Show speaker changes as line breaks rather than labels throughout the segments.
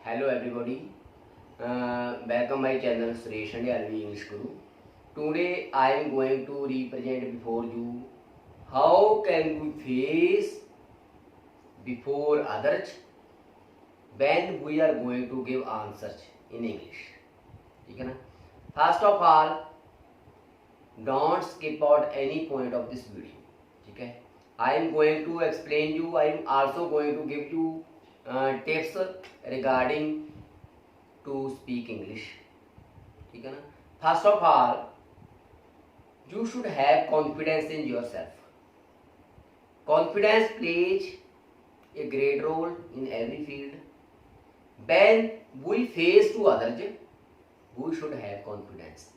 Hello everybody, welcome my channel Suresh and Alvi English Guru. Today I am going to represent before you how can we face before others when we are going to give answers in English. ठीक है ना? First of all, don't skip out any point of this video. ठीक है? I am going to explain you. I am also going to give you tips regarding to speak English. ठीक है ना? First of all, you should have confidence in yourself. Confidence plays a great role in every field. When we face to others, we should have confidence.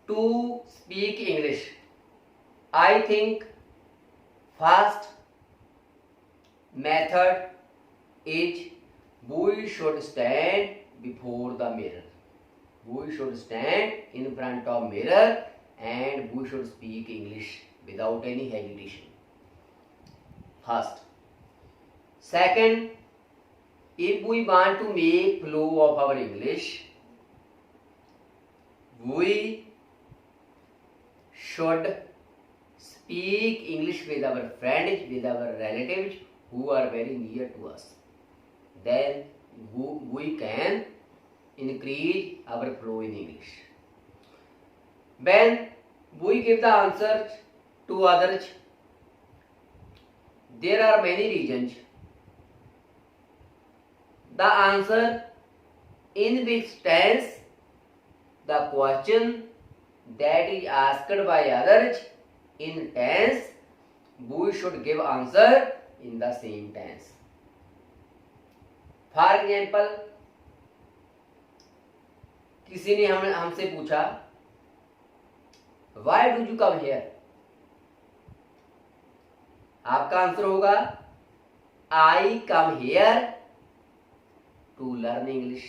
To speak English, I think first method is we should stand before the mirror. We should stand in front of mirror and we should speak English without any hesitation. First. Second, if we want to make flow of our English, we should speak English with our friends, with our relatives who are very near to us. Then we can increase our flow in English. When we give the answer to others, there are many reasons. The answer in which tense the question that is asked by others in tense, we should give answer in the same tense. For example, किसी ने हमसे पूछा Why do you come here? आपका answer होगा I come here to learn English.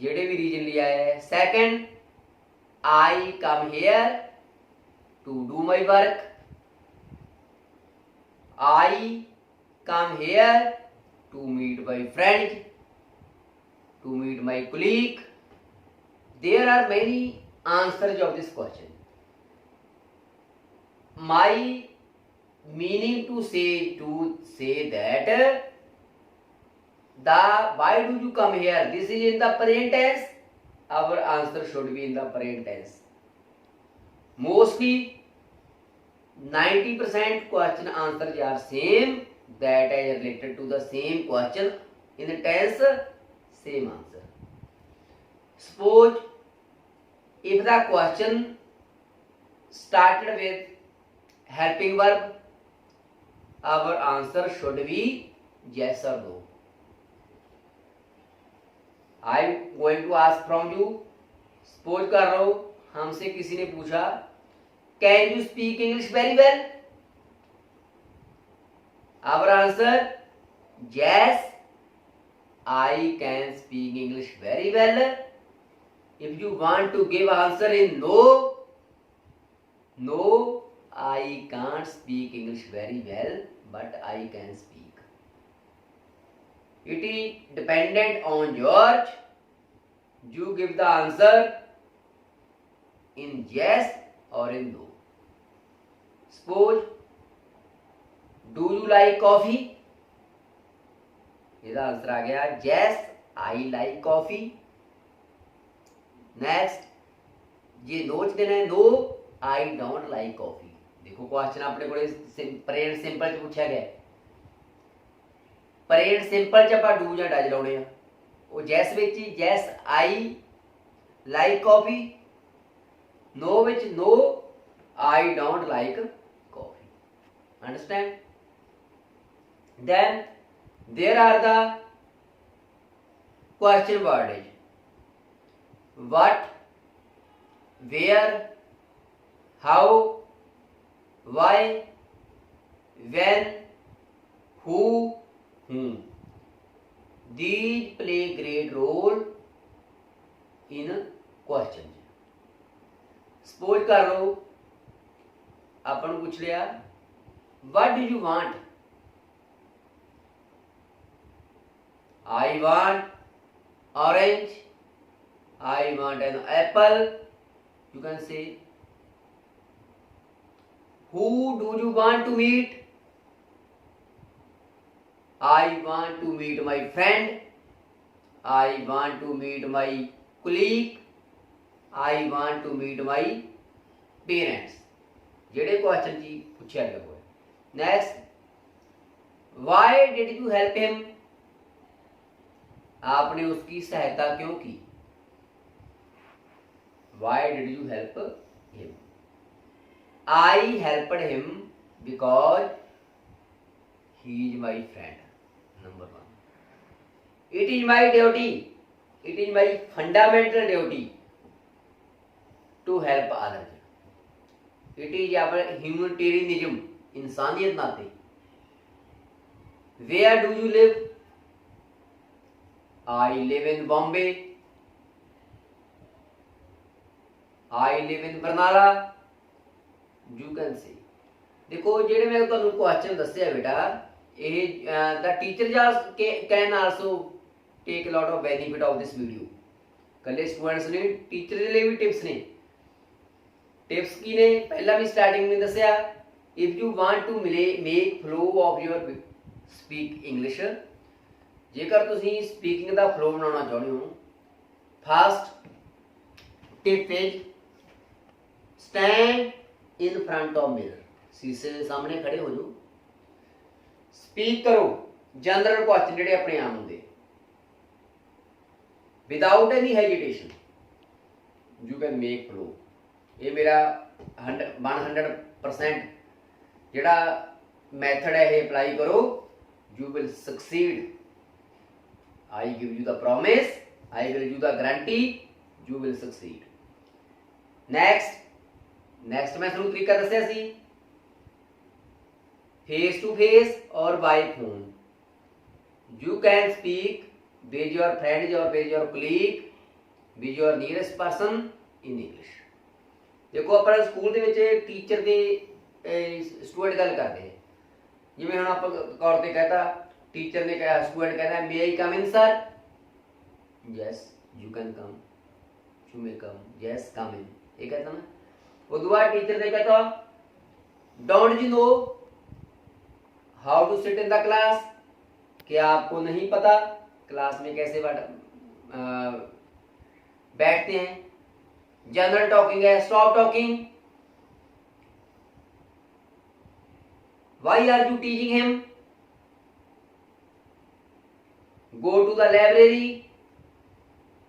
जेडे भी reason लिया है. Second, I come here to do my work. I come here to meet my friend, to meet my colleague. There are many answers of this question. My meaning to say that the why do you come here? This is in the present tense. Our answer should be in the present tense. Mostly 90% question answers are same, that is related to the same question in the tense, same answer. Suppose if the question started with helping verb, our answer should be yes or no. I am going to ask from you. Suppose कर रहा हूँ, हमसे किसी ने पूछा Can you speak English very well? Our answer, yes, I can speak English very well. If you want to give answer in no, I can't speak English very well, but I can speak. It is dependent on yours. You give the answer in yes or in no. Suppose, do you like coffee? इसका answer आ गया yes, I like coffee. Next, ये note देना है no, I don't like coffee. देखो question अपने को present simple च पूछा गया. प्रेजेंट सिंपल च ਆਪਾਂ डू ਜਾਂ डज ਲਾਉਣੇ ਆ. ਉਹ yes ਵਿੱਚ ਹੀ yes, I like coffee. No ਵਿੱਚ no, I don't like coffee. Understand? Then there are the question wordage. What, where, how, why, when, who, whom. These play great role in questions. Suppose कर लो अपन पूछ लिया What do you want? I want orange, I want an apple. You can say, who do you want to meet? I want to meet my friend, I want to meet my colleague, I want to meet my parents. ਜਿਹੜੇ question जी पूछा गया हुआ है। Next, why did you help him? आपने उसकी सहायता क्यों की? Why did you help him? I helped him because he is my friend. Number 1, it is my duty, it is my fundamental duty to help others. It is our humanitarianism, इंसानियत नाते। Where do you live? I live in Bombay, I live in Barnala. You can see. देखो जेडे मैं तुहानू question दस्सिया बेटा, the teacher can also take lot of benefit of this video. कल्ले students ने, टीचर के लिए भी टिप्स ने। टिप्स की ने पहला भी स्टार्टिंग में दसिया, if you want to make flow of your speak English, जेकर तुसी स्पीकिंग का फ्लो बनाना चाहते हो, first tip is stand in front of mirror. शीशे के सामने खड़े हो जाओ, स्पीक करो जनरल क्वेश्चन जेडे अपने आप होंगे without any hesitation. You can make flow. ये मेरा 100% जेड़ा मैथड है, ये अप्लाई करो, you will succeed. I give you the promise, I will you the guarantee, you will succeed. Next मैं शुरू तरीका दसिया सी, फेस टू फेस और by phone. You can speak with your friend और with your colleague, with your nearest person in English. देखो अपना school के टीचर के स्टूडेंट गल करते हैं, जिमें हम आप तौर पर कहता, टीचर ने कहा, स्टूडेंट कहता है, may I come in sir? Yes you can come, you may come, yes come in, ये कहता मैं। उसके बाद टीचर ने कहता, don't you know how to sit in the class? क्या आपको नहीं पता क्लास में कैसे बैठते हैं? जनरल टॉकिंग है, stop talking. Why are you teaching him? Go to the library,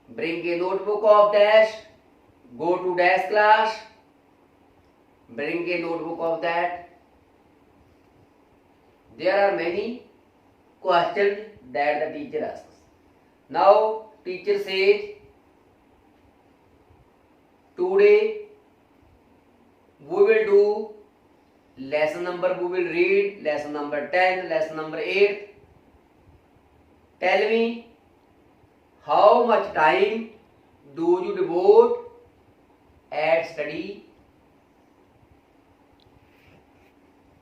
bring a notebook of dash, go to dash class, bring a notebook of that. There are many questions that the teacher asks. Now teacher says, today we will do lesson number, we will read lesson number 10, lesson number 8. Tell me, how much time do you devote at study?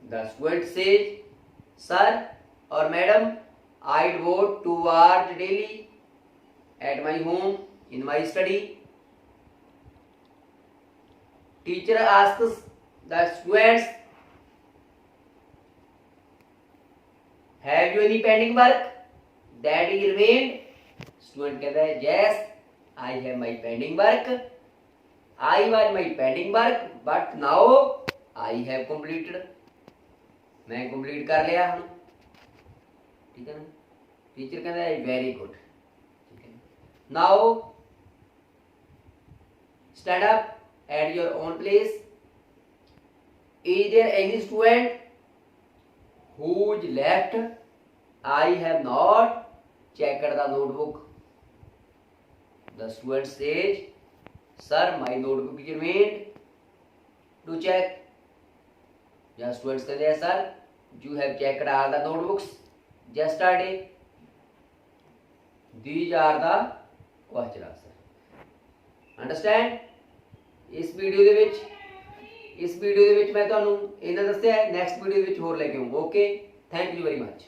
The student says, sir or madam, I devote 2 hours daily at my home in my study. Teacher asks the students, have you any pending work that is remained? Student कहता है, yes, I have my pending work. I was my pending work, but now I have completed. मैं complete कर लिया हूँ, ठीक है ना। Teacher कहता है, वेरी गुड, ठीक है। Now stand up at your own place. Is there any student who is left? I have not checked the notebook. The student says, sir my notebook is remained to check. या students कहते हैं, sir you have checked all the notebooks yesterday. These are the question answer. Understand? इस video ਦੇ ਵਿੱਚ ਮੈਂ ਤੁਹਾਨੂੰ ਇਹਨਾਂ ਦੱਸਿਆ ਹੈ, ਨੈਕਸਟ ਵੀਡੀਓ ਦੇ ਵਿੱਚ ਹੋਰ ਲੈ ਕੇ ਆਉਂਗਾ। Okay, thank you very much.